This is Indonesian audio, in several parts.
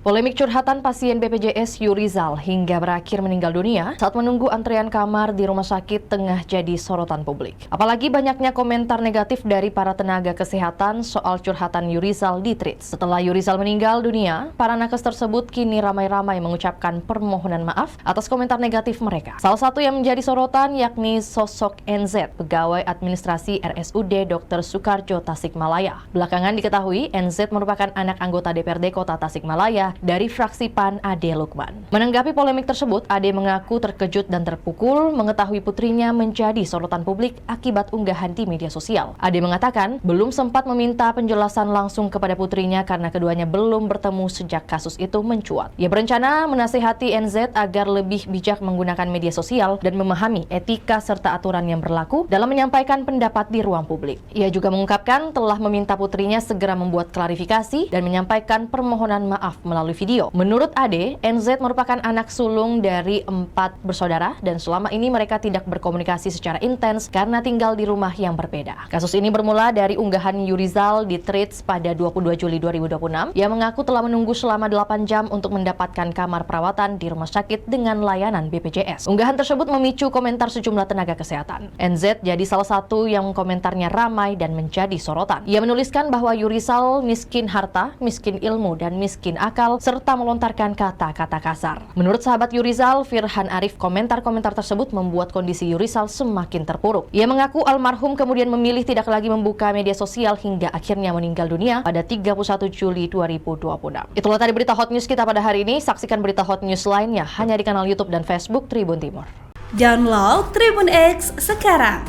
Polemik curhatan pasien BPJS Yurizal hingga berakhir meninggal dunia saat menunggu antrean kamar di rumah sakit tengah jadi sorotan publik. Apalagi banyaknya komentar negatif dari para tenaga kesehatan soal curhatan Yurizal di Threads. Setelah Yurizal meninggal dunia, para nakes tersebut kini ramai-ramai mengucapkan permohonan maaf atas komentar negatif mereka. Salah satu yang menjadi sorotan yakni sosok NZ, pegawai administrasi RSUD Dr. Soekarjo Tasikmalaya. Belakangan diketahui NZ merupakan anak anggota DPRD Kota Tasikmalaya dari fraksi PAN Ade Lukman. Menanggapi polemik tersebut, Ade mengaku terkejut dan terpukul mengetahui putrinya menjadi sorotan publik akibat unggahan di media sosial. Ade mengatakan belum sempat meminta penjelasan langsung kepada putrinya karena keduanya belum bertemu sejak kasus itu mencuat. Ia berencana menasihati NZ agar lebih bijak menggunakan media sosial dan memahami etika serta aturan yang berlaku dalam menyampaikan pendapat di ruang publik. Ia juga mengungkapkan telah meminta putrinya segera membuat klarifikasi dan menyampaikan permohonan maaf melalui video. Menurut Ade, NZ merupakan anak sulung dari 4 bersaudara dan selama ini mereka tidak berkomunikasi secara intens karena tinggal di rumah yang berbeda. Kasus ini bermula dari unggahan Yurizal di Threads pada 22 Juli 2026 yang mengaku telah menunggu selama 8 jam untuk mendapatkan kamar perawatan di rumah sakit dengan layanan BPJS. Unggahan tersebut memicu komentar sejumlah tenaga kesehatan. NZ jadi salah satu yang komentarnya ramai dan menjadi sorotan. Ia menuliskan bahwa Yurizal miskin harta, miskin ilmu, dan miskin akal serta melontarkan kata-kata kasar. Menurut sahabat Yurizal, Firhan Arif, komentar-komentar tersebut membuat kondisi Yurizal semakin terpuruk. Ia mengaku almarhum kemudian memilih tidak lagi membuka media sosial hingga akhirnya meninggal dunia pada 31 Juli 2026. Itulah tadi berita hot news kita pada hari ini. Saksikan berita hot news lainnya hanya di kanal YouTube dan Facebook Tribun Timur. Download Tribun X sekarang.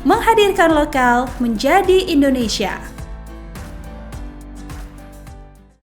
Menghadirkan lokal menjadi Indonesia.